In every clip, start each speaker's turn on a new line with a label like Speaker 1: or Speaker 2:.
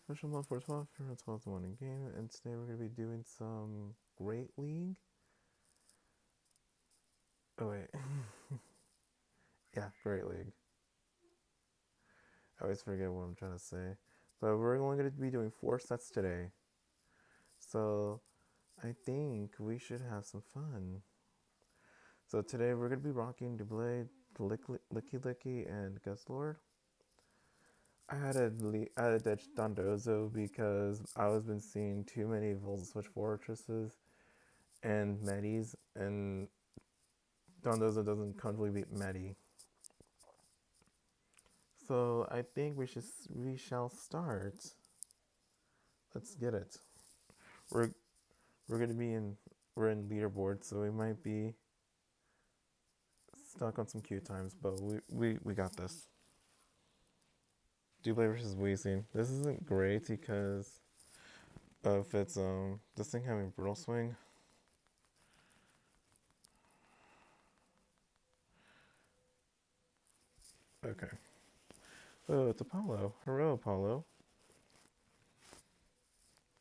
Speaker 1: Official mode for 12, 12 to 1 in game, and today we're going to be doing some Great League. Oh, wait. Yeah, Great League. I always forget what I'm trying to say. But we're only going to be doing 4 sets today. So I think we should have some fun. So today we're going to be rocking Dublé, Licky Licky, and Gust Lord. I had to ditch Dondozo because I was been seeing too many Volta Switch Fortresses and Medis, and Dondozo doesn't comfortably beat Medi. So I think we shall start. Let's get it. We're we're gonna be in we're in leaderboards, so we might be stuck on some queue times, but we got this. Dublé versus Weezing. This isn't great because of its this thing having brutal swing. Okay. Oh, it's Apollo. Hello, Apollo.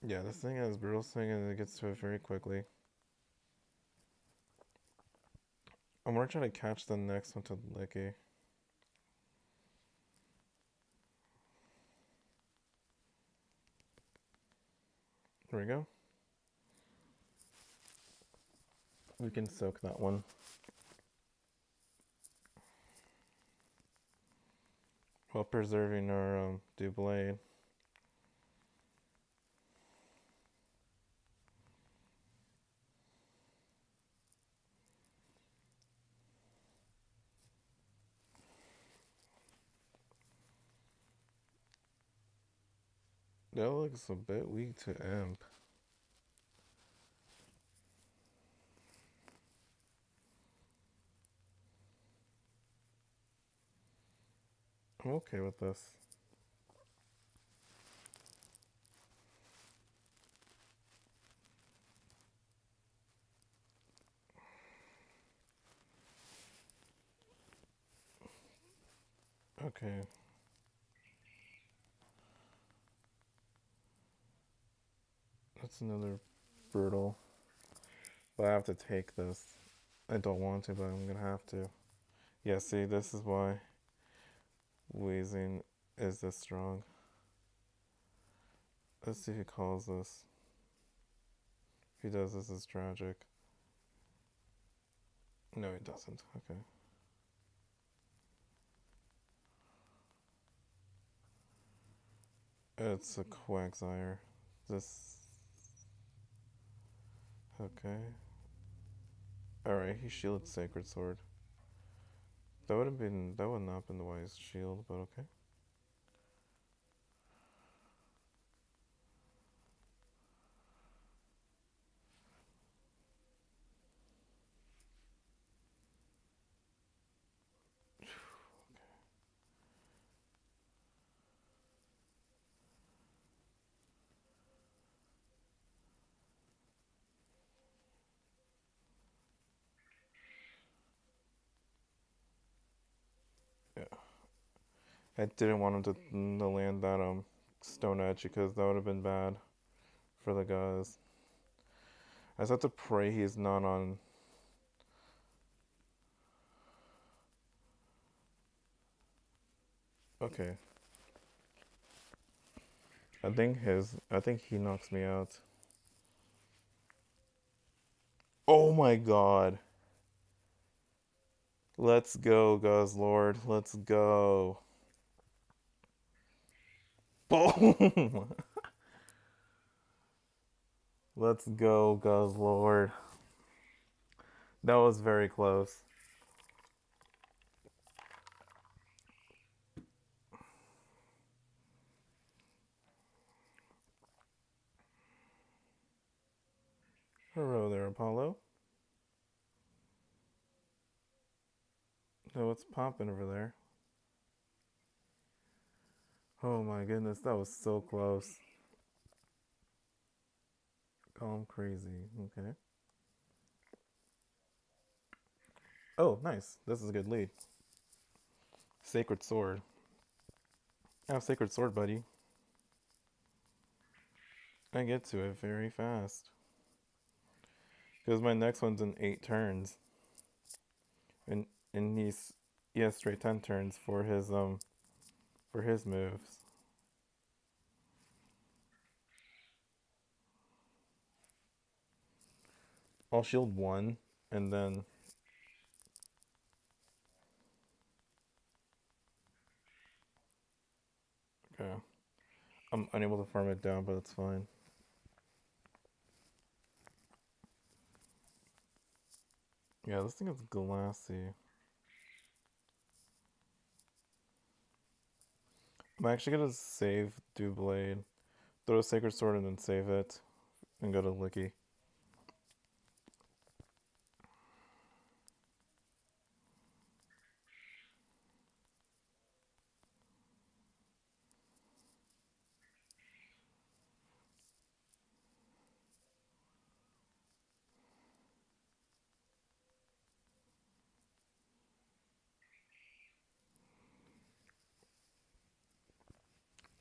Speaker 1: Yeah, this thing has brutal swing and it gets to it very quickly. I'm gonna try to catch the next one to Licky. There we go. We can soak that one. While preserving our Dublé. That looks a bit weak to Imp. I'm okay with this. Okay. That's another brutal. But I have to take this. I don't want to, but I'm gonna have to. Yeah, see, this is why Weezing is this strong. Let's see if he calls this. If he does, this is tragic. No, he doesn't. Okay. It's a Quagsire. This. Okay. Alright, he shielded Sacred Sword. That would have been. That would not have been the wise shield, but okay. Yeah. I didn't want him to land that Stone Edge because that would have been bad for the guys. I just have to pray he's not on. Okay. I think he knocks me out. Oh my god. Let's go, Guzzlord. Let's go. Boom! Let's go, Guzzlord. That was very close. Hello there, Apollo. So what's popping over there? Oh my goodness, that was so close. Calm crazy. Okay. Oh, nice. This is a good lead. Sacred Sword. I have Sacred Sword, buddy. I get to it very fast. Because my next one's in 8 turns. And and he has straight 10 turns for his moves. I'll shield one and then okay. I'm unable to farm it down, but it's fine. Yeah, this thing is glassy. I'm actually gonna save Blade, throw a Sacred Sword, and then save it, and go to Licky.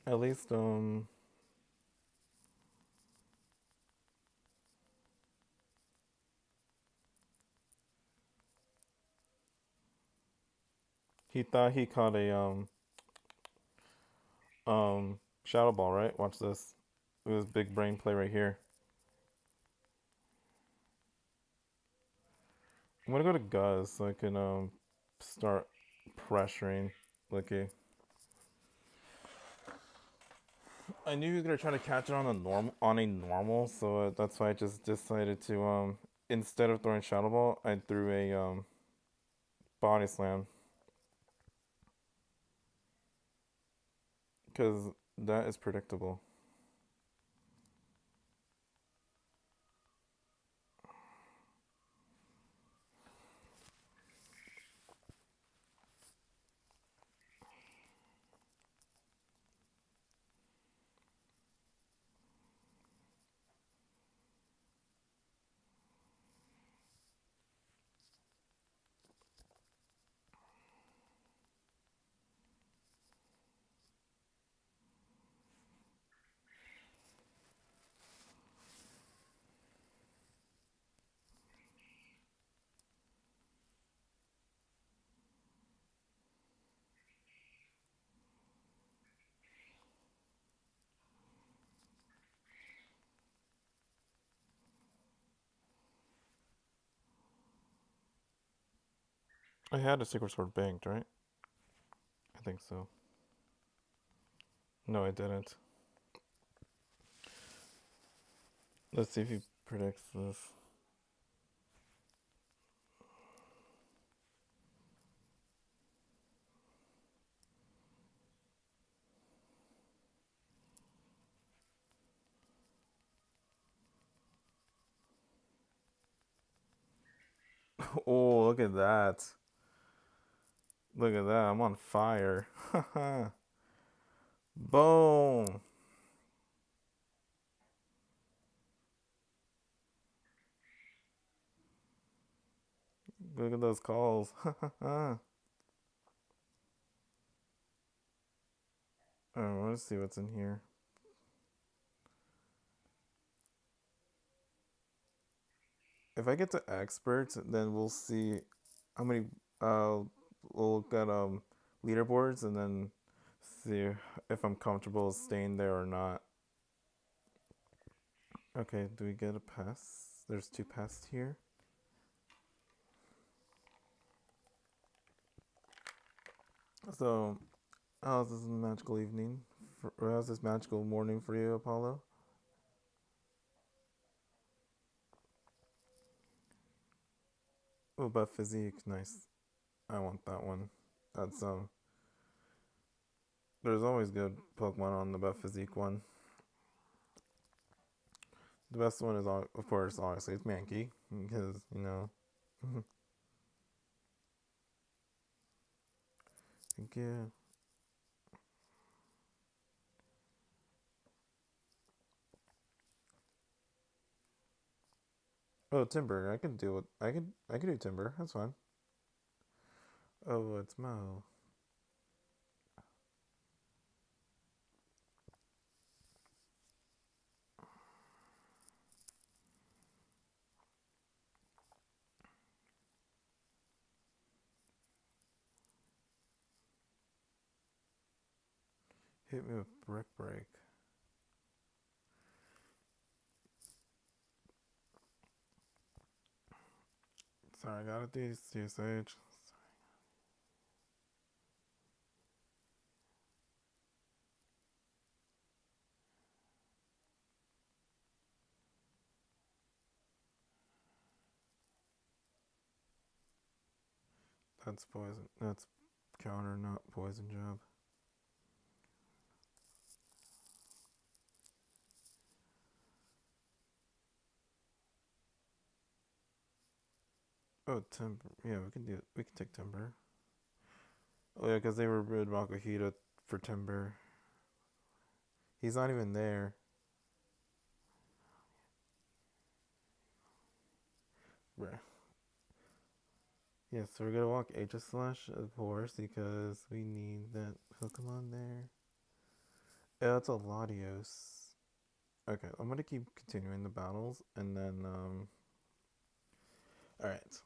Speaker 1: At least he thought he caught a Shadow Ball, right? Watch this. It was big brain play right here. I'm gonna go to Guz so I can start pressuring Licky. I knew he was gonna try to catch it on a normal, so that's why I just decided to instead of throwing Shadow Ball, I threw a Body Slam because that is predictable. I had a Sacred Sword banked, right? I think so. No, I didn't. Let's see if he predicts this. Oh, look at that. Look at that. I'm on fire. Boom. Look at those calls. Alright, let's see what's in here. If I get to expert, then we'll see how many we'll look at leaderboards and then see if I'm comfortable staying there or not. Okay, do we get a pass? There's 2 passes here. So, how's this magical evening? Or how's this magical morning for you, Apollo? Oh, buff physique, nice. I want that one. That's there's always good Pokemon on the buff physique one. The best one is, of course, obviously, it's Mankey because you know. Thank you. Oh, Timber. I can deal with. I can do Timber. That's fine. Oh, it's Mo. hit me with brick break. Sorry, I gotta do CSH. That's poison. That's counter, not poison jab. Oh, timber. Yeah, we can do it. We can take timber. Oh yeah, because they were rid Makuhita for timber. He's not even there. Bruh. Yeah, so we're gonna walk HS slash of course because we need that Pokemon there. Yeah, it's a Latios. Okay, I'm gonna keep continuing the battles and then alright.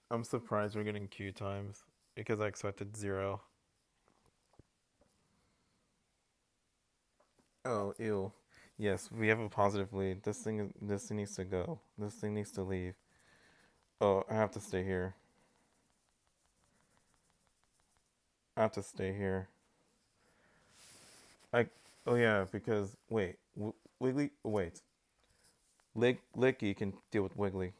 Speaker 1: I'm surprised we're getting Q times because I expected 0. Oh, ew. Yes, we have a positive lead. This thing needs to go. This thing needs to leave. Oh, I have to stay here. I have to stay here. I oh yeah, because wait, Wiggly wait. Licky can deal with Wiggly.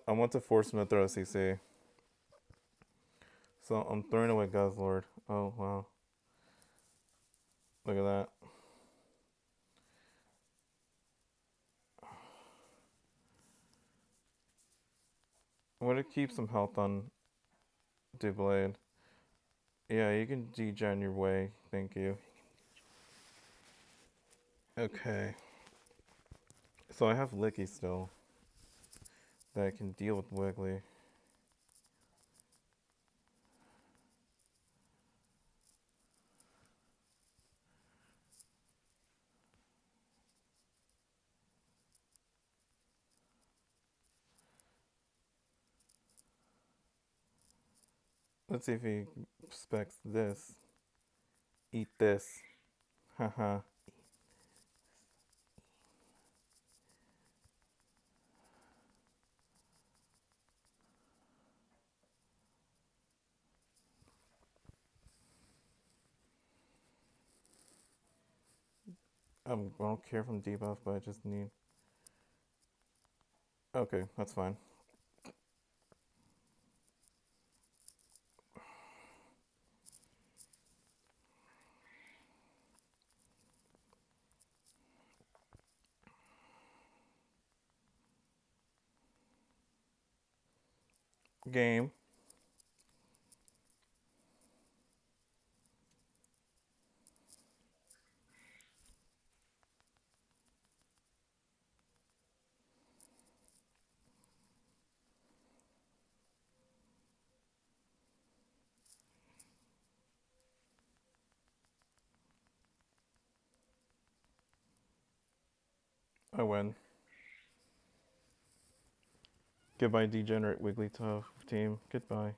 Speaker 1: I want to force him to throw a CC. So I'm throwing away Guzzlord. Oh wow. Look at that. I want to keep some health on Dewblade. Yeah, you can degen your way. Thank you. Okay. So I have Licky still that can deal with Wiggly. Let's see if he specs this. Eat this. Haha. I don't care if I'm debuff, but I just need. Okay, that's fine. Game. I win. Goodbye, degenerate Wigglytuff team. Goodbye.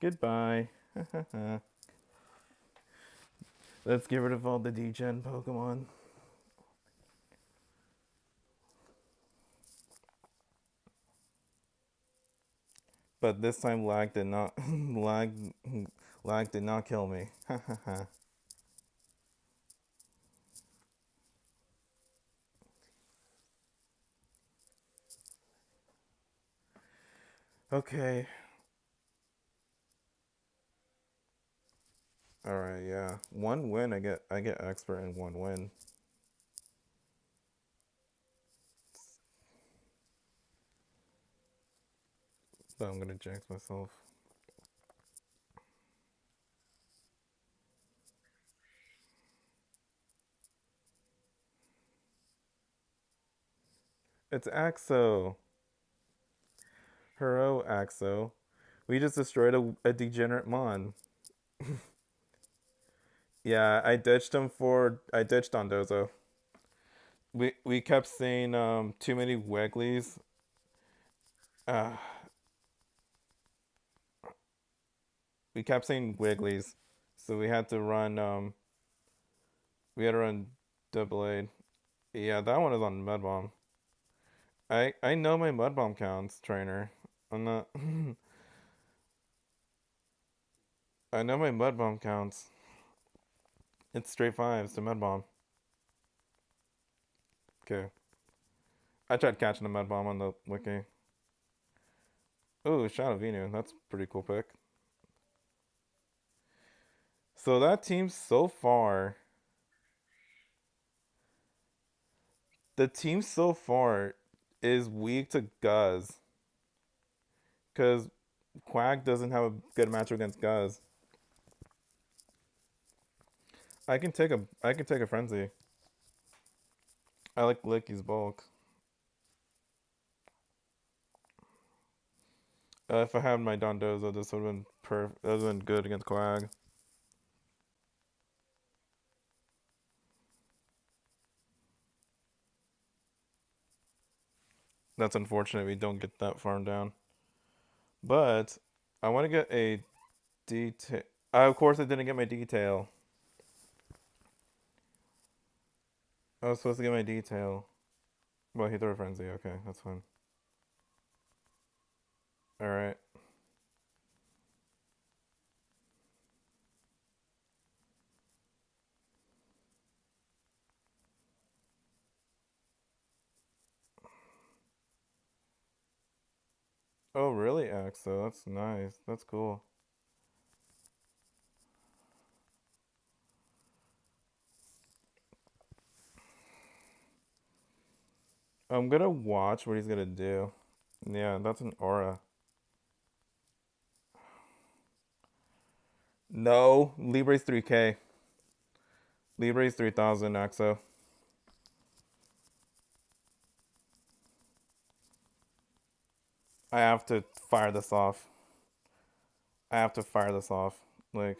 Speaker 1: Goodbye. Let's get rid of all the degen Pokemon. But this time lag did not lag did not kill me. Okay. All right, yeah. One win, I get expert in one win. So I'm gonna jinx myself. It's Axo. Hero Axo. We just destroyed a degenerate mon. Yeah, I ditched Dondozo. We kept saying too many Wegleys. Uh, we kept saying Wigglies, so we had to run double A. Yeah, that one is on Mud Bomb. I know my Mud Bomb counts, trainer. I'm not. I know my Mud Bomb counts. It's straight fives to Mud Bomb. Okay. I tried catching a Mud Bomb on the wiki. Oh, Shadow Venu. That's a pretty cool pick. So that team so far, the team so far is weak to Guz. Because Quack doesn't have a good matchup against Guz. I can take a frenzy. I like Licky's bulk. If I had my Dondozo, this would have been That would have been good against Quag. That's unfortunate we don't get that farm down. But I want to get a detail. Of course, I didn't get my detail. I was supposed to get my detail. Well, he threw a frenzy. Okay, that's fine. All right. Oh, really, Axo? That's nice. That's cool. I'm gonna watch what he's gonna do. Yeah, that's an aura. No, Libre's 3K. Libre's 3,000, Axo. I have to fire this off. I have to fire this off. Like,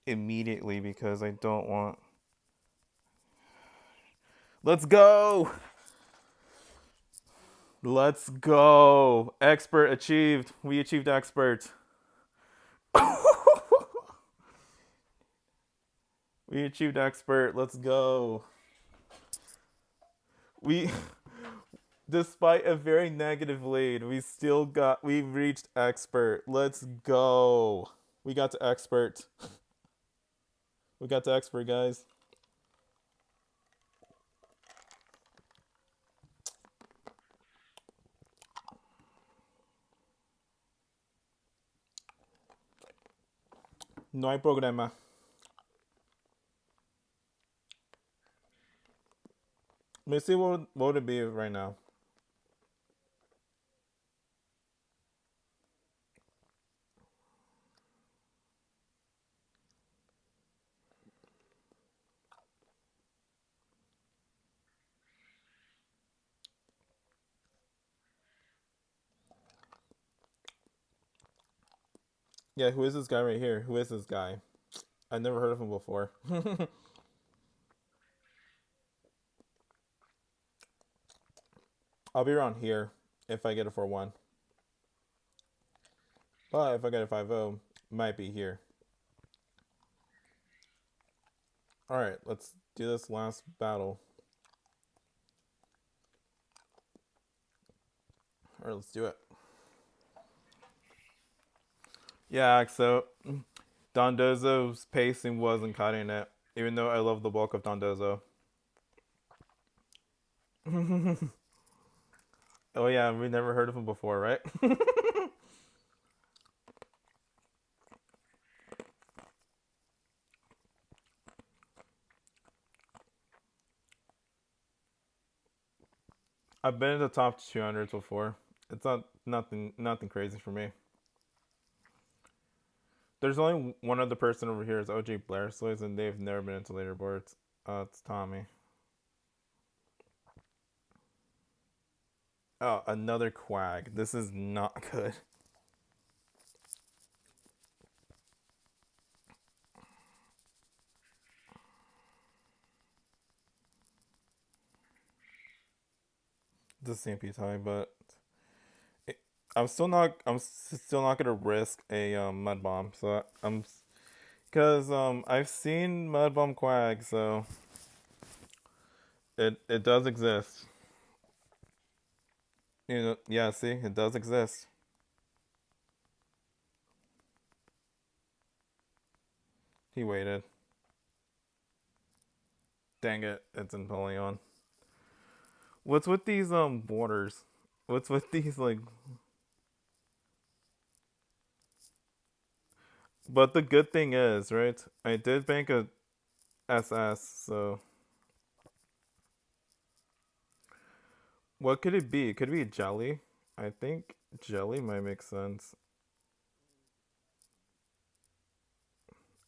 Speaker 1: immediately because I don't want. Let's go! Let's go! Expert achieved. We achieved expert. We achieved expert. Let's go. We, despite a very negative lead, we reached expert. Let's go. We got to expert. We got to expert, guys. No hay problema. Let me see what would it be right now. Yeah, who is this guy right here? Who is this guy? I never heard of him before. I'll be around here if I get a 4-1. But if I get a 5-0, might be here. Alright, let's do this last battle. Alright, let's do it. Yeah, so Dondozo's pacing wasn't cutting it, even though I love the bulk of Dondozo. Oh yeah, we never heard of him before, right? I've been in the top 200s before. It's nothing crazy for me. There's only one other person over here is OJ Blairslays, and they've never been into leaderboards. It's Tommy. Oh, another quag. This is not good. The CMP tie, but it, I'm still not gonna risk a mud bomb. So I'm because I've seen mud bomb quag, so it does exist. You know, yeah. See, it does exist. He waited. Dang it! It's in Napoleon. What's with these borders? What's with these like? But the good thing is, right? I did bank a SS, so what could it be? Could it be jelly? I think jelly might make sense.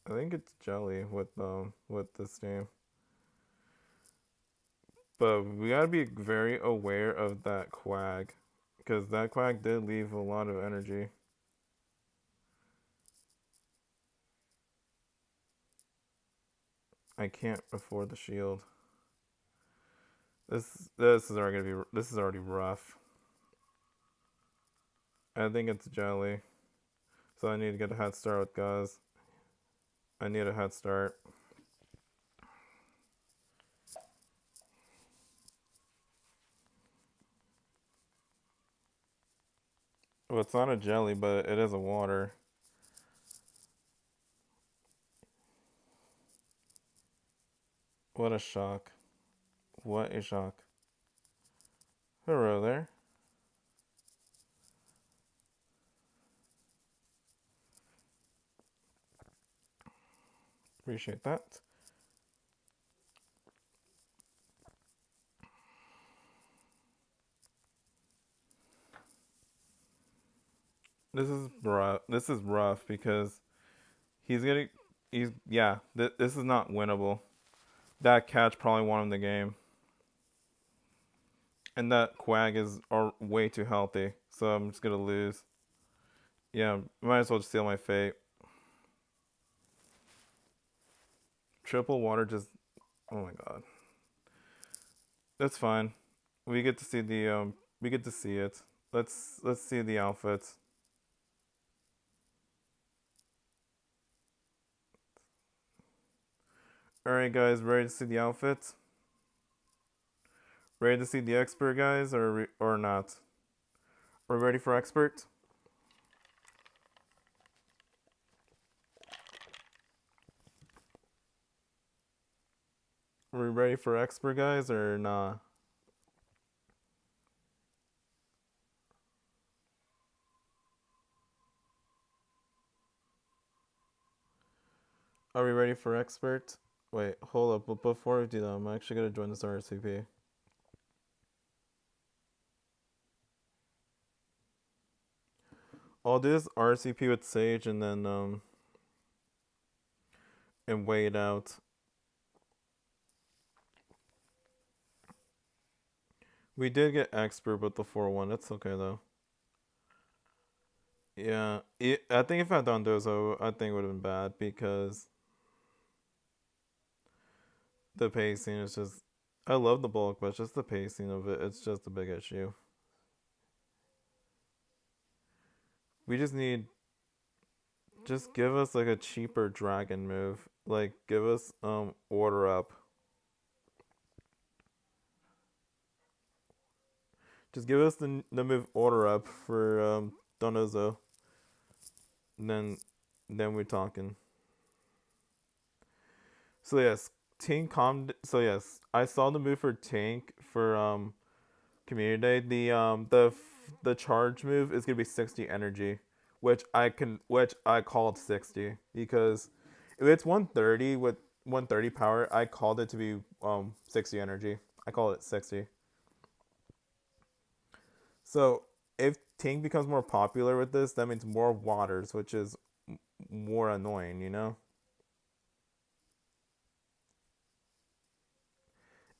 Speaker 1: I think it's jelly with this name. But we gotta be very aware of that quag, because that quag did leave a lot of energy. I can't afford the shield. This is already rough. I think it's jelly, so I need to get a head start with Guz. I need a head start. Well, it's not a jelly, but it is a water. What a shock. What a shock. Hello there. Appreciate that. This is rough. This is rough because he's gonna. He's yeah. This is not winnable. That catch probably won him the game, and that quag is are way too healthy. So I'm just gonna lose. Yeah, might as well just seal my fate. Triple water just. Oh my god. That's fine. We get to see the We get to see it. Let's see the outfits. All right, guys, ready to see the outfits? Ready to see the expert, guys, or not? We're ready for expert. Are we ready for expert, guys, or nah? Are we ready for expert? Wait, hold up. But before we do that, I'm actually gonna join this RSVP. I'll do this RSVP with Sage and wait out. We did get expert, but the 4-1. That's okay though. Yeah, I think if I had done those, I think it would have been bad because the pacing is just. I love the bulk, but it's just the pacing of it. It's just a big issue. We just need. Just give us like a cheaper dragon move. Like give us order up. Just give us the move order up for Donozo. Then then we're talking. So yes, Tank calm. So yes, I saw the move for Tank for Community Day. The charge move is gonna be 60 energy, which I called 60 because if it's 130 with 130 power, I called it to be 60 energy. I called it 60. So if Tank becomes more popular with this, that means more waters, which is more annoying, you know?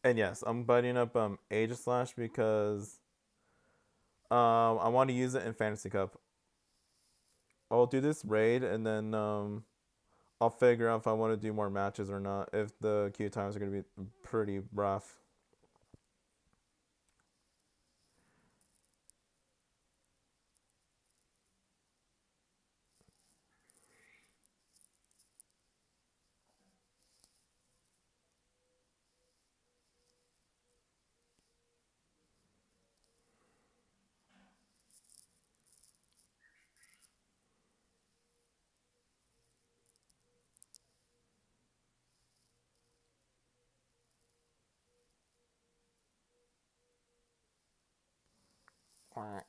Speaker 1: And yes, I'm biting up Age Slash because I want to use it in Fantasy Cup. I'll do this raid and then I'll figure out if I want to do more matches or not. If the queue times are gonna be pretty rough. Quack.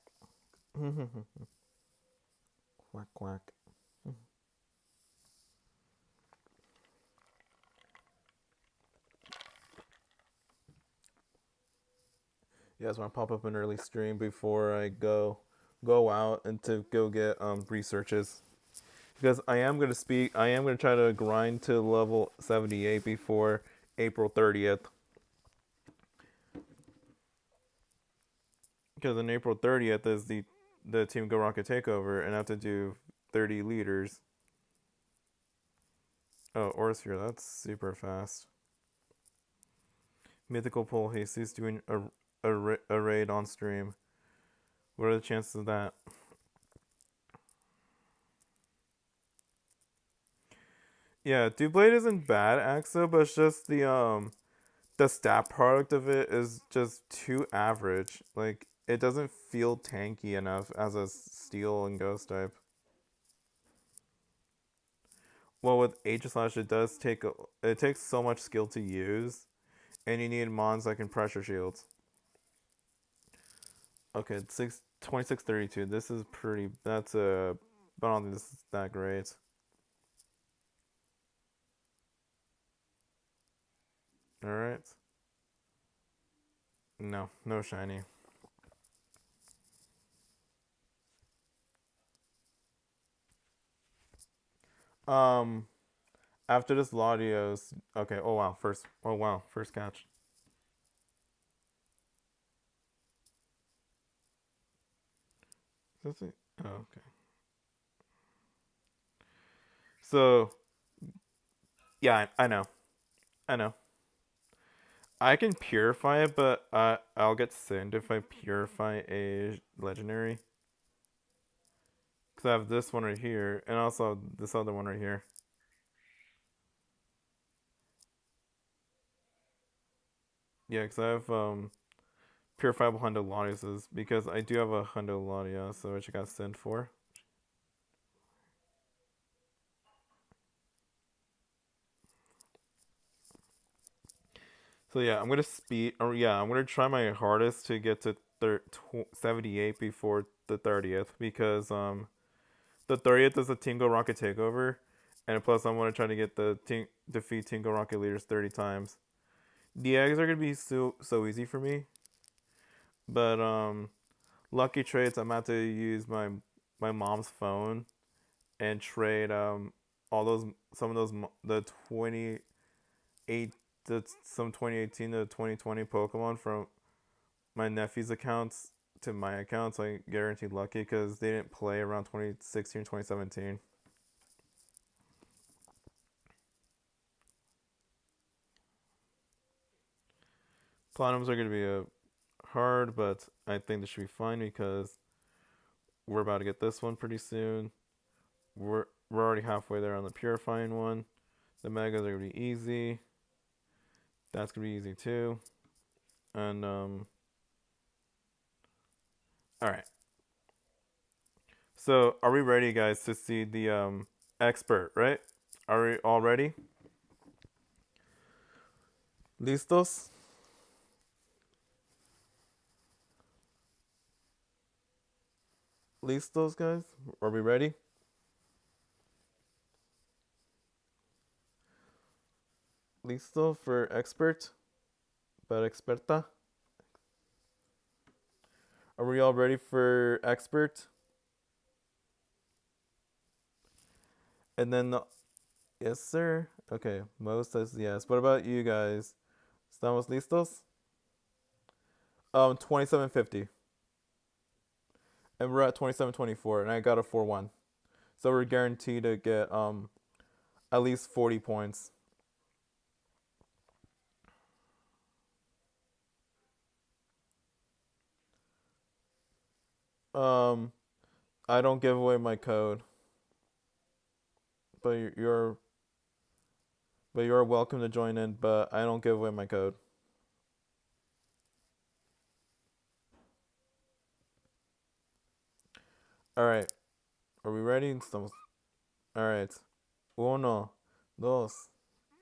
Speaker 1: Quack quack. You guys want to pop up an early stream before I go out and to go get researches because I am gonna speak. I am gonna try to grind to level 78 before April 30th. Because on April 30th is the Team Go Rocket takeover, and I have to do 30 liters. Oh, Orsphere, that's super fast. Mythical Pole Jesus doing a raid on stream. What are the chances of that? Yeah, Dublade isn't bad, Axo, but it's just the stat product of it is just too average. Like it doesn't feel tanky enough as a steel and ghost type. Well, with Aegislash, it takes so much skill to use, and you need mons that can pressure shields. Okay, 2632. This is pretty. That's a. But I don't think this is that great. All right. No, no shiny. Um, After this Latios. Okay. Oh wow. First. Oh wow. First catch. Is it? Oh, okay. So yeah, I know. I know. I can purify it, but I'll get sinned if I purify a legendary. Because I have this one right here, and also this other one right here. Yeah, because I have purifiable Hundo Latias, because I do have a Hundo Latia, so which I got sent for. So yeah, I'm gonna speed. Or yeah, I'm gonna try my hardest to get to 78 before the 30th, because the 30th is the Team Go Rocket takeover, and plus I'm gonna try to get the defeat Team Go Rocket leaders 30 times. The eggs are gonna be so easy for me, but lucky trades I'm about to use my mom's phone and trade all those some of those the 28 some 2018 to 2020 Pokemon from my nephew's accounts to my account, so I guaranteed lucky because they didn't play around 2016 2017. Platinums are going to be hard, but I think this should be fine because we're about to get this one pretty soon. We're already halfway there on the purifying one. The megas are going to be easy. That's going to be easy too. And all right. So, are we ready, guys, to see the expert? Right? Are we all ready? Listos? Listos, guys? Are we ready? Listo for expert? But experta? Are we all ready for expert? And then yes, sir. Okay, Mo says yes. What about you guys? Estamos listos? 2750. and we're at 27-24, and I got a 4-1. So we're guaranteed to get at least 40 points. Um, I don't give away my code, but you're welcome to join in. But I don't give away my code. All right, are we ready? All right. Uno, dos,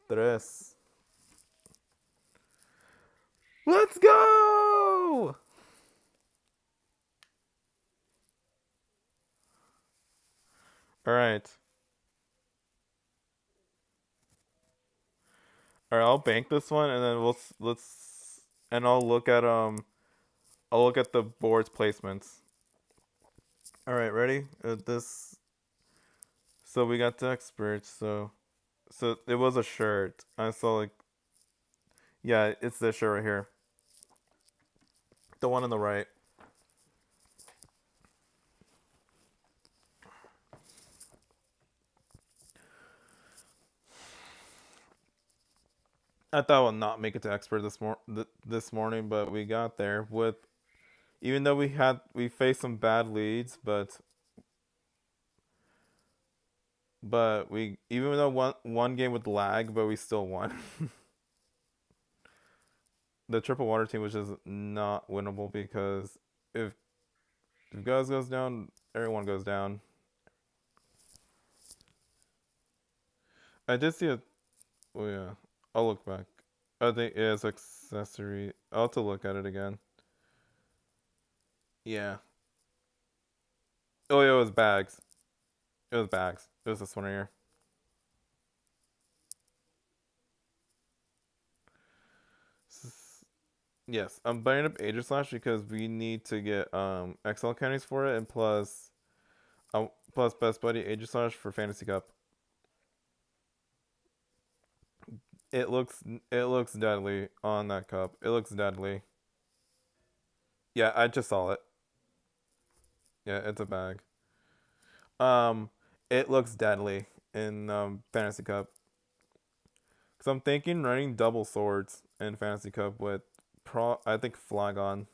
Speaker 1: tres. Let's go! All right. All right, I'll bank this one, and then let's and I'll look at the board's placements. All right, ready? This so we got the experts. So it was a shirt. I saw like yeah, it's this shirt right here, the one on the right. I thought I would not make it to expert this morning, but we got there with even though we faced some bad leads, but we even though one game with lag, but we still won. The triple water team was just not winnable because if if Guz goes down, everyone goes down. I did see a oh yeah, I'll look back. I think it is accessory. I'll have to look at it again. Yeah. Oh yeah, it was bags. It was bags. It was this one right here. Yes, I'm buying up Aegis Slash because we need to get XL counties for it, and plus Best Buddy Aegis Slash for Fantasy Cup. It looks it looks deadly on that cup. It looks deadly. Yeah, I just saw it. Yeah, it's a bag. Um, it looks deadly in Fantasy Cup. Cause I'm thinking running double swords in Fantasy Cup with I think Flagon.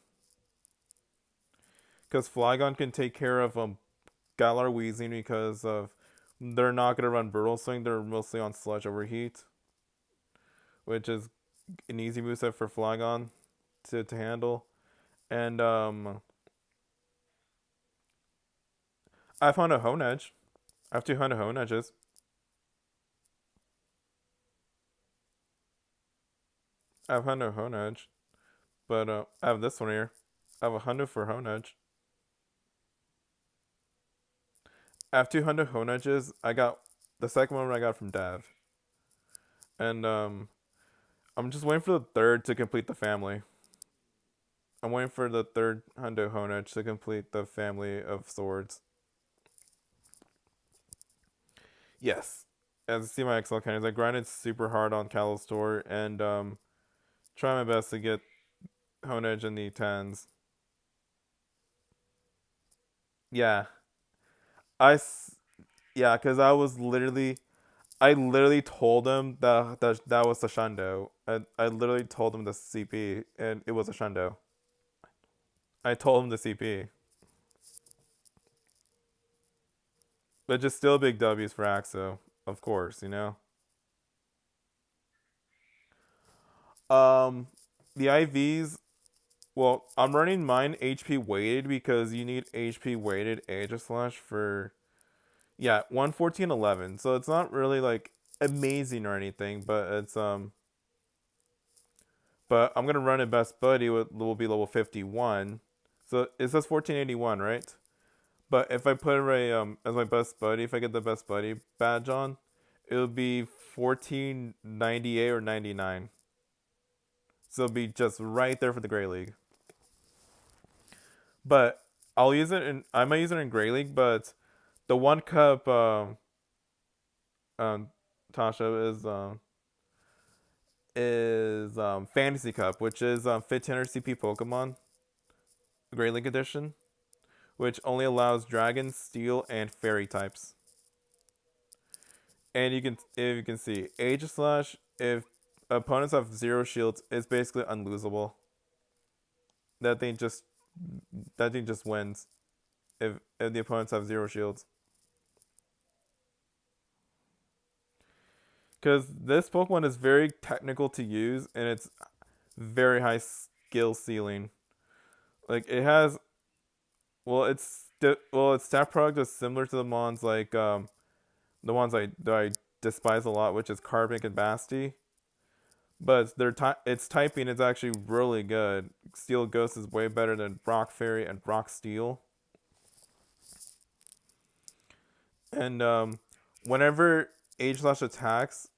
Speaker 1: Cause Flagon can take care of Galar Wheezing because of they're not gonna run Brutal Swing. They're mostly on Sludge Overheat, which is an easy moveset for Flagon to handle. And I found a Hone Edge. I have 200 Hone Edges. I have 100 Hone Edge, but I have this one here. I have 100 for Hone Edge. I have 200 Hone Edges. I got the second one I got from Dav, and I'm just waiting for the third to complete the family. I'm waiting for the third Hundo Hone Edge to complete the family of swords. Yes. As you see my XL counties, I grinded super hard on Callous Tour and try my best to get Hone Edge in the tens. Yeah. I yeah, cuz I literally told him that was a Shundo. I literally told him the CP and it was a Shundo. I told him the CP. But just still big W's for Axo, of course, you know. Um the IVs, well, I'm running mine HP weighted because you need HP weighted Aegis Slash for yeah, 114.11. So it's not really like amazing or anything, but I'm gonna run a best buddy with will be level 51. So it says 1481, right? But if I put Ray as my best buddy, if I get the best buddy badge on, it'll be 1498 or 99. So it'll be just right there for the Grey League. But I might use it in Grey League, but the one cup um Tasha is Fantasy Cup, which is 1500 CP Pokemon Grey League edition, which only allows dragon, steel, and fairy types. And if you can see, Age Slash, if opponents have zero shields, it's basically unlosable. That thing just that thing just wins if the opponents have zero shields. Because this Pokemon is very technical to use and it's very high skill ceiling. Like it has, its stat product is similar to the mons like the ones I despise a lot, which is Carbink and Basti. But its typing is actually really good. Steel Ghost is way better than Rock Fairy and Rock Steel. And whenever Ageless attacks,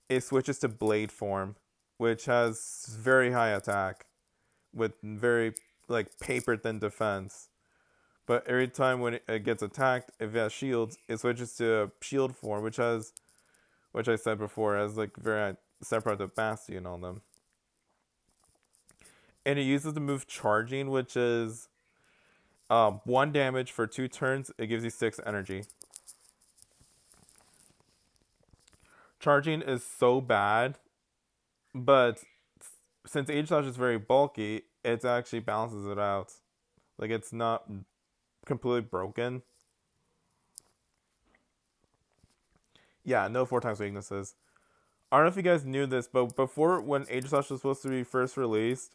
Speaker 1: it switches to Blade form, which has very high attack with very like paper thin defense. But every time when it gets attacked, if it has shields, it switches to shield form, which I said before, has like very separate the Bastion on them. And it uses the move Charging, which is 1 damage for 2 turns. It gives you 6 energy. Charging is so bad, but since Ageless is very bulky, it actually balances it out. Like it's not completely broken. Yeah, no 4 times weaknesses. I don't know if you guys knew this, but before when Ageless was supposed to be first released,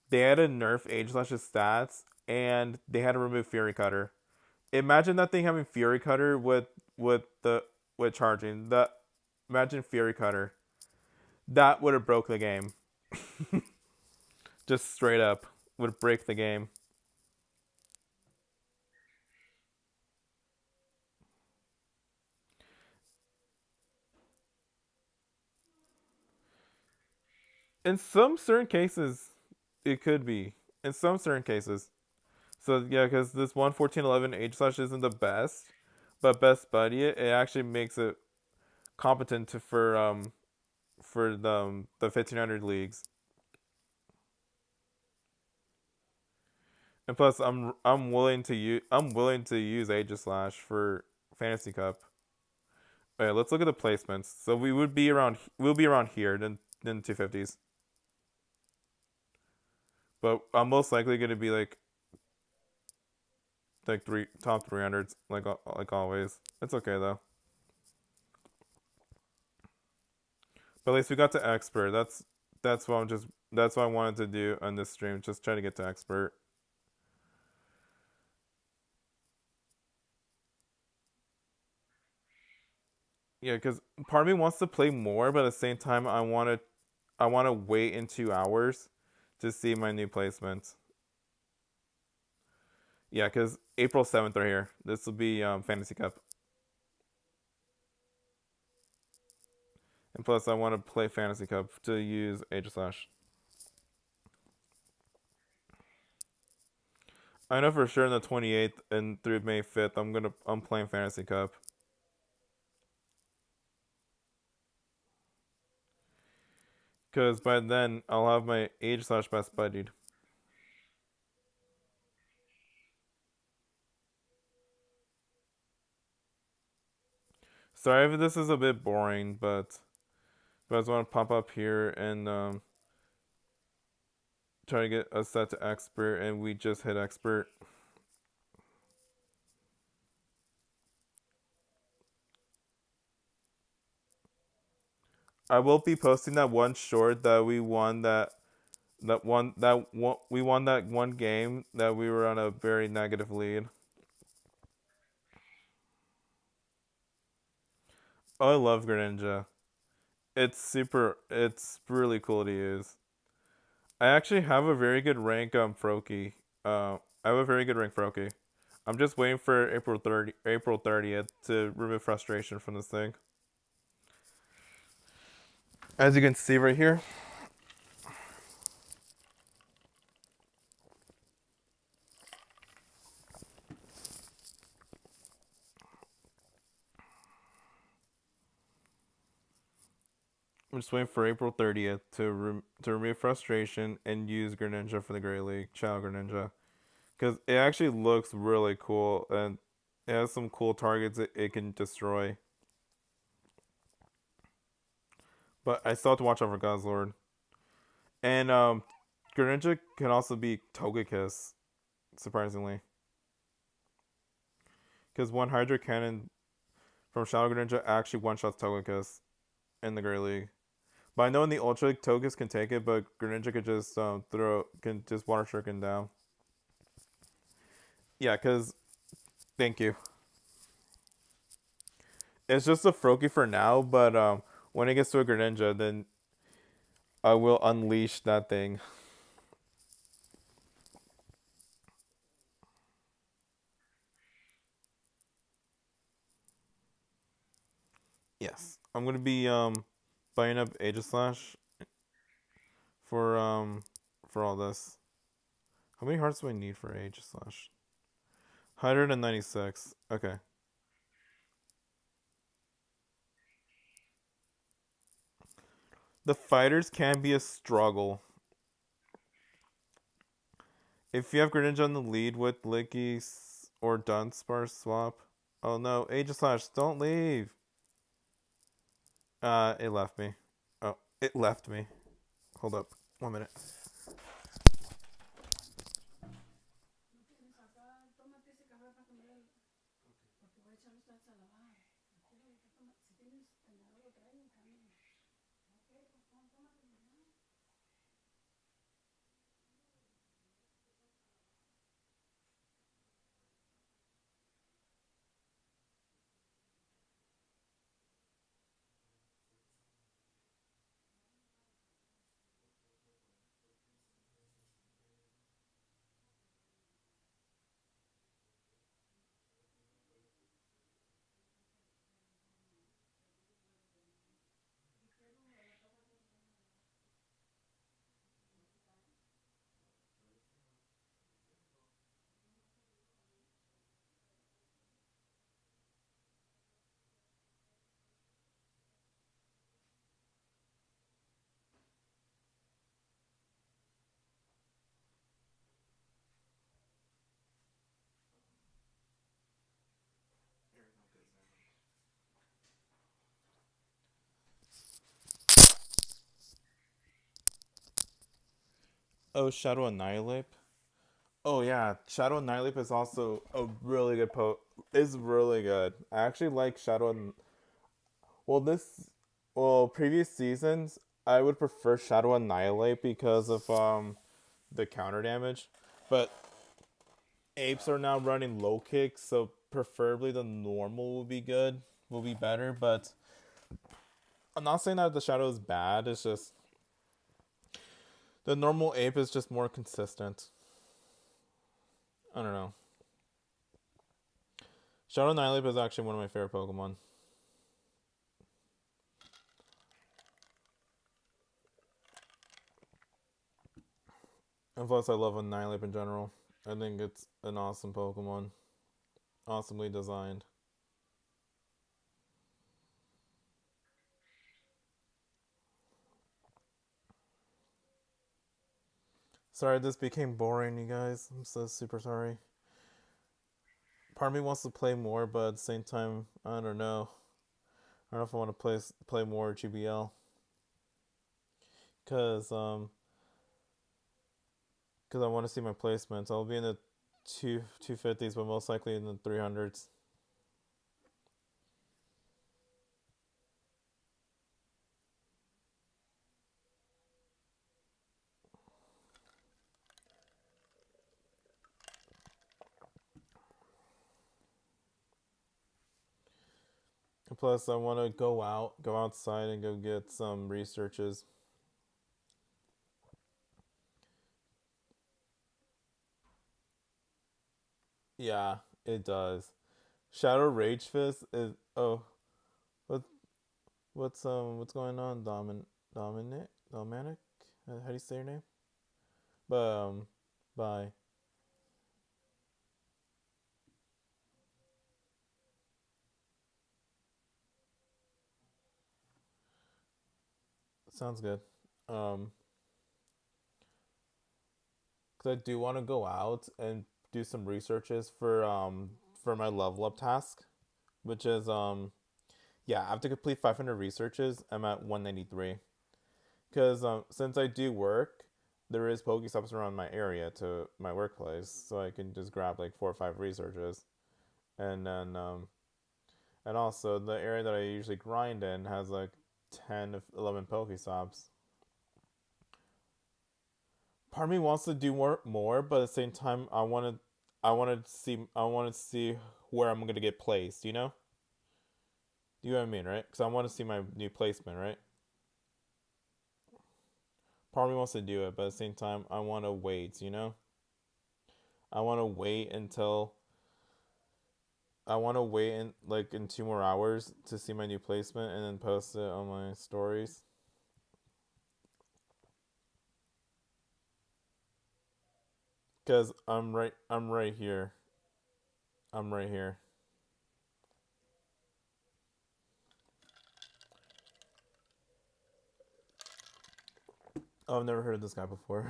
Speaker 1: they had to nerf Ageless's stats and they had to remove Fury Cutter. Imagine that thing having Fury Cutter with charging. Imagine Fury Cutter. That would have broke the game. Just straight up would break the game. In some certain cases, it could be. In some certain cases. So yeah, because this 11411 Ageless isn't the best, but Best Buddy it actually makes it competent for the 1500 leagues. And plus, I'm willing to use Aegislash for Fantasy Cup. Okay, let's look at the placements. So we'll be around here than 250s. But I'm most likely going to be like three top 300s like always. It's okay though. But at least we got to expert. That's what I'm just that's what I wanted to do on this stream. Just try to get to expert. Yeah, because part of me wants to play more, but at the same time, I want to wait in 2 hours to see my new placements. Yeah, because April 7th are here. This will be Fantasy Cup, and plus I want to play Fantasy Cup to use Aegislash. I know for sure on the 28th and through May 5th, I'm playing Fantasy Cup. Because by then I'll have my Aegislash best buddied. Sorry if this is a bit boring, but I just want to pop up here and try to get us set to expert, and we just hit expert. I will be posting that one short that we won we won that one game that we were on a very negative lead. Oh, I love Greninja. It's really cool to use. I actually have a very good rank on Froakie. I have a very good rank Froakie. I'm just waiting for April 30th to remove frustration from this thing. As you can see right here, I'm just waiting for April 30th to remove frustration and use Greninja for the Great League. Ciao, Greninja. because it actually looks really cool and it has some cool targets it can destroy. But I still have to watch out for God's Lord. And Greninja can also be Togekiss, surprisingly. Because one Hydro Cannon from Shadow Greninja actually one shots Togekiss in the Great League. But I know in the Ultra, Togekiss can take it, but Greninja could just can just Water Shuriken down. Yeah, because, thank you. It's just a Froakie for now, but when it gets to a Greninja, then I will unleash that thing. Yes. I'm going to be buying up Aegislash for for all this. How many hearts do I need for Aegislash? 196. Okay. The fighters can be a struggle. If you have Greninja on the lead with Licky or Dunsparce swap. Oh no, Aegislash, don't leave. It left me. Oh, it left me. Hold up. 1 minute. Oh, Shadow Annihilate? Oh yeah, Shadow Annihilate is also a really good Is really good. I actually like well this well previous seasons I would prefer Shadow Annihilate because of the counter damage, but apes are now running low kicks, so preferably the normal will be good, will be better. But I'm not saying that the Shadow is bad. It's just the normal ape is just more consistent. I don't know. Shadow Annihilate is actually one of my favorite Pokemon. And plus, I love Annihilate in general. I think it's an awesome Pokemon. Awesomely designed. Sorry, this became boring, you guys. I'm so super sorry. Part of me wants to play more, but at the same time, I don't know. I don't know if I want to play more GBL. Cause cause I want to see my placements. I'll be in the 250s, but most likely in the 300s. And plus, I want to go outside, and go get some researches. Yeah, it does. Shadow Rage Fist is what what's going on, Dominic? How do you say your name? Bye. Sounds good. Um, because I do want to go out and do some researches for my level up task, which is yeah, I have to complete 500 researches. I'm at 193 because since I do work, there is Pokestops around my area to my workplace, so I can just grab like 4 or 5 researches, and then and also the area that I usually grind in has like 10 to 11 Pokestops. Part of me wants to do more, but at the same time, I want to see where I'm gonna get placed. You know, do you know what I mean, right? Because I want to see my new placement, right? Part of me wants to do it, but at the same time, I want to wait. You know, I want to wait until I want to wait in like in 2 more hours to see my new placement and then post it on my stories. Cause I'm right here. I'm right here. Oh, I've never heard of this guy before.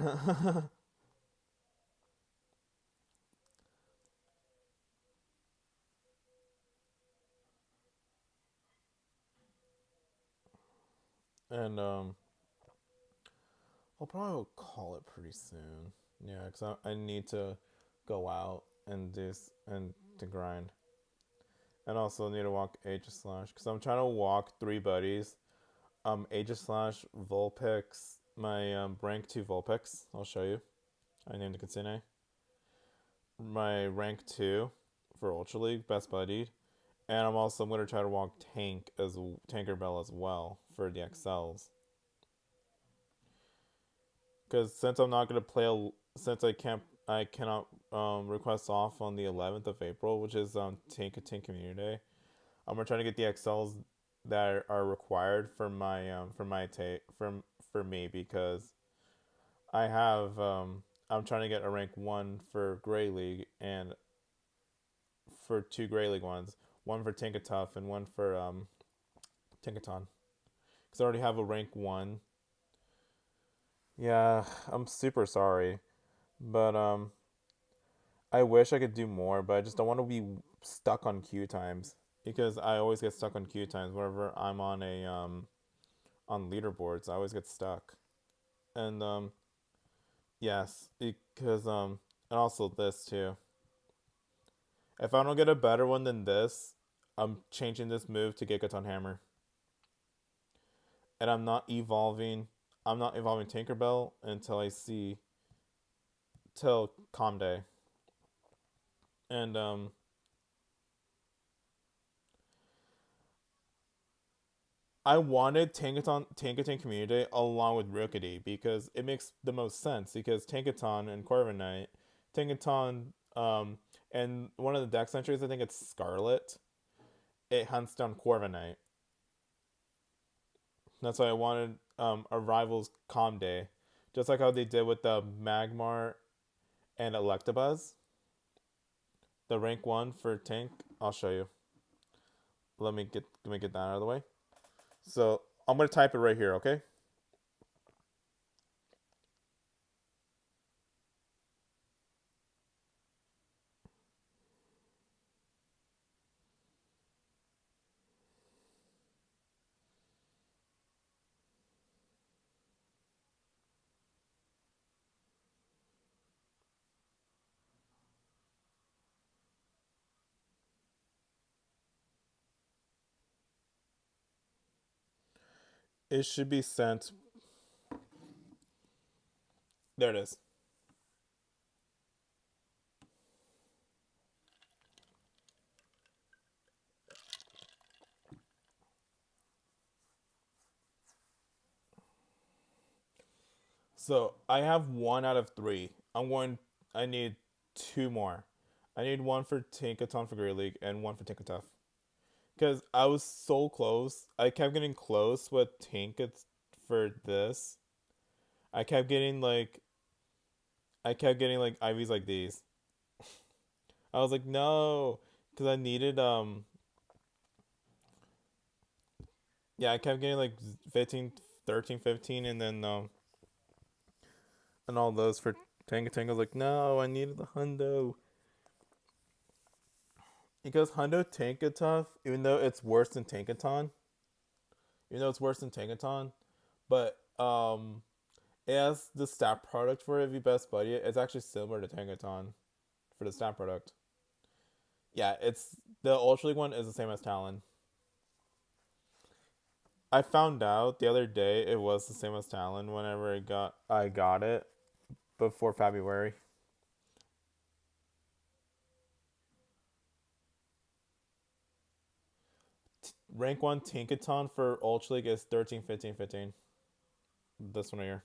Speaker 1: And I'll probably call it pretty soon. Yeah, cause I need to go out and and to grind, and also need to walk Aegis Slash because I'm trying to walk 3 buddies. Aegis Slash, Vulpix, my rank 2 Vulpix. I'll show you. I named the Kitsune. My rank 2 for Ultra League, best buddy, and I'm gonna try to walk Tankerbell as well for the XLs. Because since I'm not gonna play, since I cannot request off on the 11th of April, which is Tank Community Day. I'm gonna try to get the XLs that are required for my take for me because I'm trying to get a rank 1 for Grey League and for 2 Grey League ones, one for Tinkatuff and one for Tinkaton. Because I already have a rank 1. Yeah, I'm super sorry, but I wish I could do more, but I just don't want to be stuck on queue times because I always get stuck on queue times whenever I'm on leaderboards. I always get stuck, and yes, because and also this too. If I don't get a better one than this, I'm changing this move to Gigaton Hammer, and I'm not evolving. I'm not evolving Tinkerbell until I see till Calm Day, and I wanted Tankaton Community along with Rookity because it makes the most sense because Tankaton and Corviknight, Tankaton, and one of the dex entries, I think it's Scarlet, it hunts down Corviknight. That's why I wanted a Rivals Calm Day, just like how they did with the Magmar and Electabuzz, the rank 1 for Tank. I'll show you. Let me get that out of the way. So I'm gonna type it right here, okay? It should be sent. There it is. So I have 1 out of 3. I need 2 more. I need one for Tinkaton for Great League and one for Tinkatuff. Because I was so close. I kept getting close with Tinkat for this. I kept getting like IVs like these. I was like, no, because I needed yeah, I kept getting like 15, 13, 15, and then and all those for Tango Tango. I was like, no, I needed the hundo. Because Hundo Tankaton, even though it's worse than Tankaton, but it has the stat product for it. If you best buddy it, it's actually similar to Tankaton for the stat product. Yeah, it's the Ultra League one is the same as Talon. I found out the other day it was the same as Talon whenever I got it before February. Rank 1 Tinkaton for Ultra League is 13, 15, 15. This one here.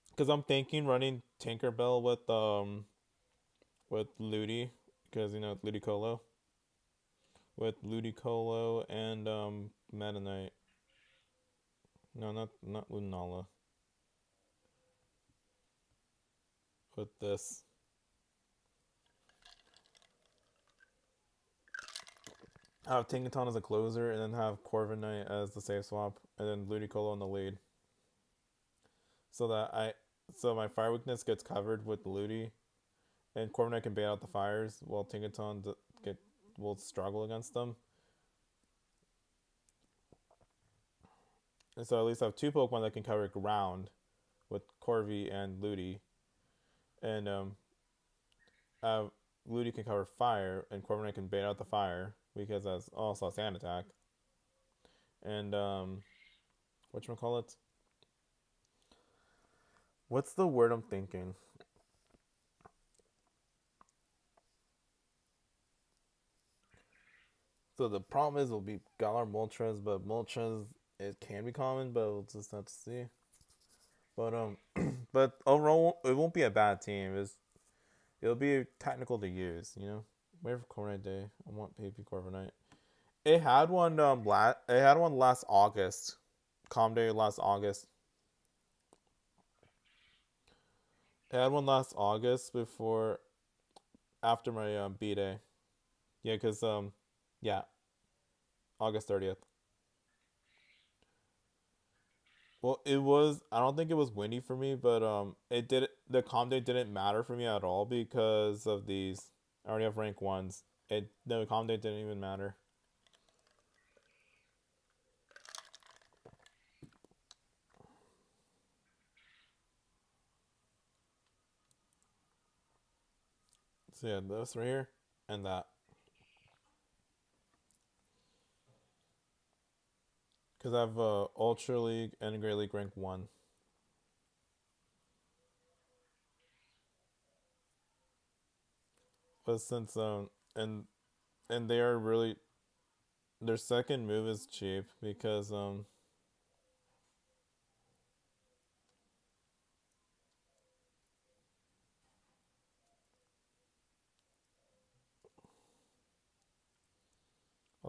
Speaker 1: Because I'm thinking running Tinkerbell with Ludi, because Ludicolo. With Ludicolo and Meta Knight. No, not Lunala. With this. Have Tinkaton as a closer, and then have Corvin Knight as the safe swap, and then Ludicolo in the lead. So my fire weakness gets covered with Ludi, and Corvin Knight can bait out the fires, while Tinkaton will struggle against them. And so at least I have two Pokemon that can cover ground with Corvi and Ludi, and Ludi can cover fire, and Corvin Knight can bait out the fire because that's also a sand attack. And whatchamacallit? What's the word I'm thinking? So the problem is we'll be Galar Moltres, but Moltres it can be common, but we'll just have to see. But but overall it won't be a bad team. It'll be technical to use, Wait for Corviknight Day. I want PP Corviknight. It had one last August. Calm Day last August. It had one last August before after my B Day. Yeah, cuz yeah, August 30th. Well, it was. I don't think it was windy for me, but it did. The calm day didn't matter for me at all because of these. I already have rank ones. The calm day didn't even matter. So yeah, this right here and that. Because I have Ultra League and Great League rank 1. But since and they are really their second move is cheap because I'll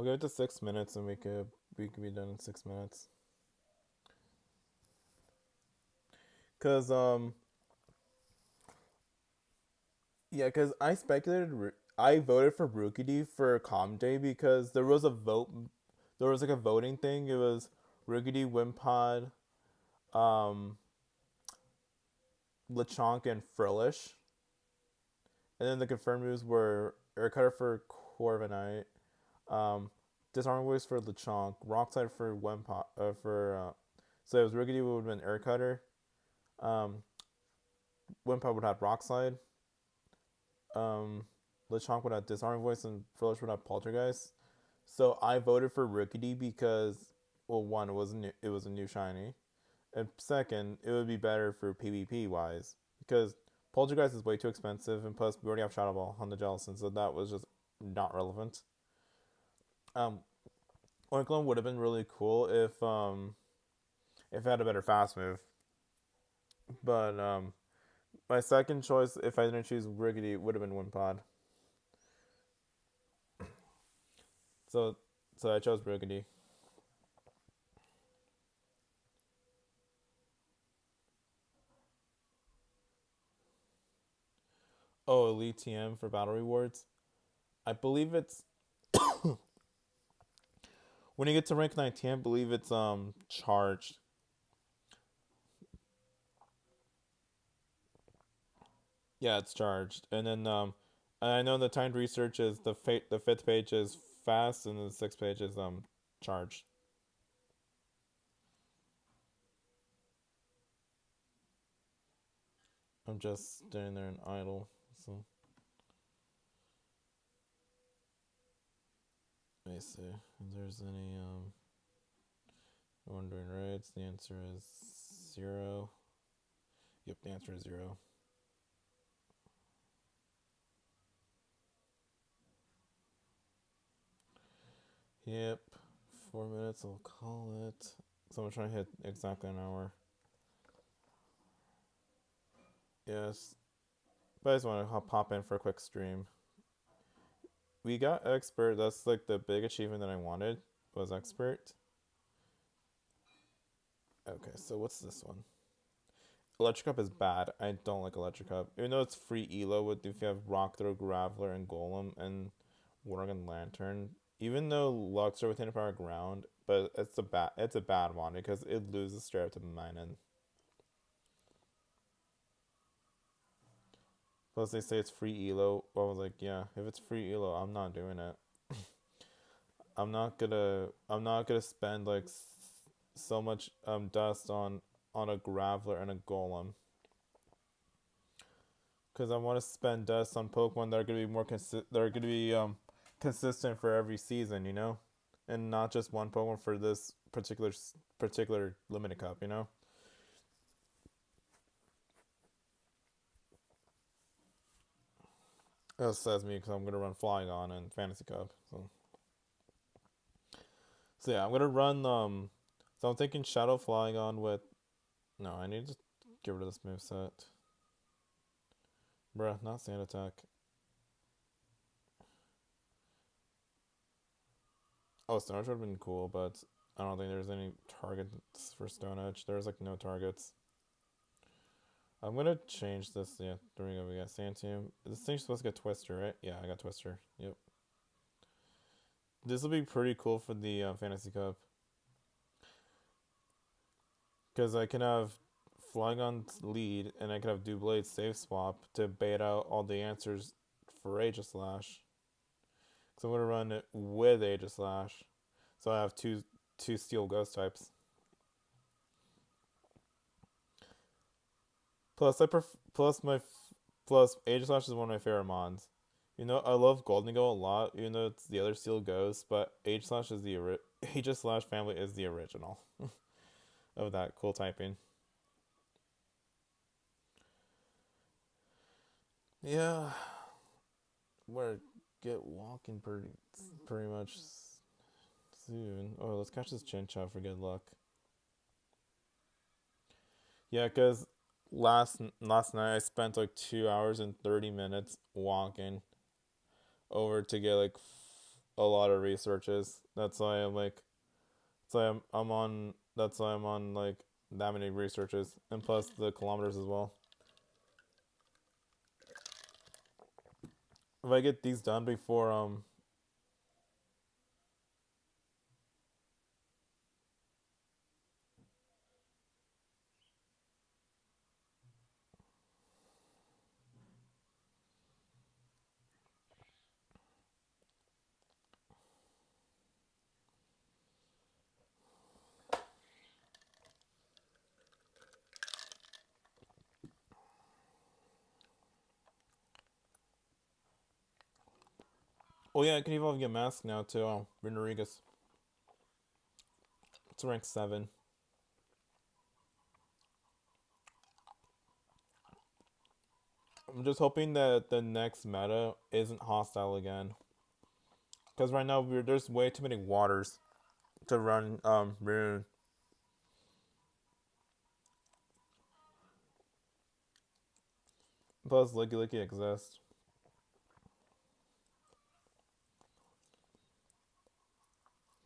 Speaker 1: give it to 6 minutes and we could be done in 6 minutes. Cause yeah, because I voted for Rookie for Calm Day because there was a vote. There was like a voting thing. It was Rookie Wimpod, um, Lechonk, and Frillish. And then the confirmed moves were Air Cutter for Corviknight, Disarming Voice for Lechonk, Rock Slide for Wimpod, so it was Rookie would have been Air Cutter, um, Wimpod would have Rock Slide, um, Lechonk would have Disarming Voice, and Frillish would have Poltergeist. So I voted for Rookity because, well, one, it was a new shiny, and second, it would be better for PvP wise because Poltergeist is way too expensive, and plus we already have Shadow Ball on the Jellicent, so that was just not relevant. Um, Oinklown would have been really cool if it had a better fast move, but my second choice, if I didn't choose Riggedy, would have been Wimpod. So I chose Riggedy. Oh, Elite TM for battle rewards. I believe it's when you get to rank 19, I believe it's charged. Yeah, it's charged. And then I know the timed research is the fifth page is fast and the sixth page is charged. I'm just standing there and idle. So let me see if there's any wondering rights. The answer is 0. Yep, the answer is 0. Yep, 4 minutes. I'll call it. So I'm trying to hit exactly an hour. Yes, but I just want to pop in for a quick stream. We got expert. That's like the big achievement that I wanted was expert. Okay, so what's this one? Electric Cup is bad. I don't like Electric Cup. Even though it's free elo with if you have Rock Throw, Graveler, and Golem and Wargun Lantern. Even though Lux are within power ground, but it's a bad one because it loses straight up to Minun. Plus they say it's free elo. Well, I was like, yeah, if it's free elo, I'm not doing it. I'm not gonna spend like so much dust on a Graveler and a Golem. Because I want to spend dust on Pokemon that are gonna be that are gonna be consistent for every season, and not just one Pokemon for this particular limited cup, That says me because I'm gonna run Flygon and Fantasy Cup. So yeah, I'm gonna run So I'm thinking Shadow Flygon with. No, I need to get rid of this moveset. Bruh, not Sand Attack. Oh, Stone Edge would have been cool, but I don't think there's any targets for Stone Edge. There's like no targets. I'm gonna change this. Yeah, there we go. We got Santium. This thing's supposed to get Twister, right? Yeah, I got Twister. Yep. This will be pretty cool for the Fantasy Cup. Because I can have Flygon's lead, and I can have Doublade save swap to bait out all the answers for Aegislash. So I'm gonna run it with Aegislash. So I have two Steel Ghost types. Plus plus Aegislash is one of my favorite mons. I love Goldengo a lot, even though it's the other Steel Ghost, but Aegislash is Aegislash family is the original of that cool typing. Yeah, we're get walking pretty much soon. Oh, let's catch this Chinchou for good luck. Yeah, cause last night I spent like 2 hours and 30 minutes walking over to get like a lot of researches. That's why I'm like, that's why I'm on. That's why I'm on like that many researches, and plus the kilometers as well. If I get these done before Oh yeah, I can evolve get mask now too. Oh, Renorigas. It's rank 7. I'm just hoping that the next meta isn't hostile again. Because right now there's way too many waters to run Rune. Plus Licky Licky exists.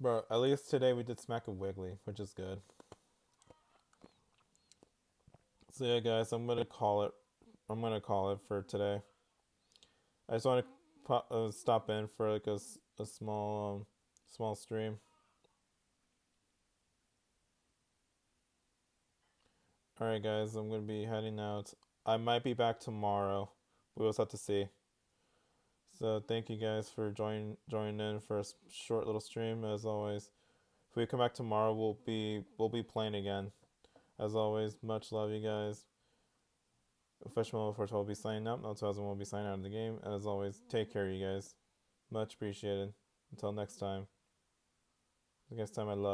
Speaker 1: Bro, at least today we did smack a Wiggly, which is good. So yeah guys, I'm gonna call it for today. I just want to stop in for like a small stream. Alright guys, I'm gonna be heading out. I might be back tomorrow. We will have to see. So thank you guys for joining in for a short little stream. As always, if we come back tomorrow, we'll be playing again. As always, much love, you guys. Official 412 will be signing up. No 2000 will be signing out of the game. And as always, take care, you guys. Much appreciated. Until next time. Next time, I love.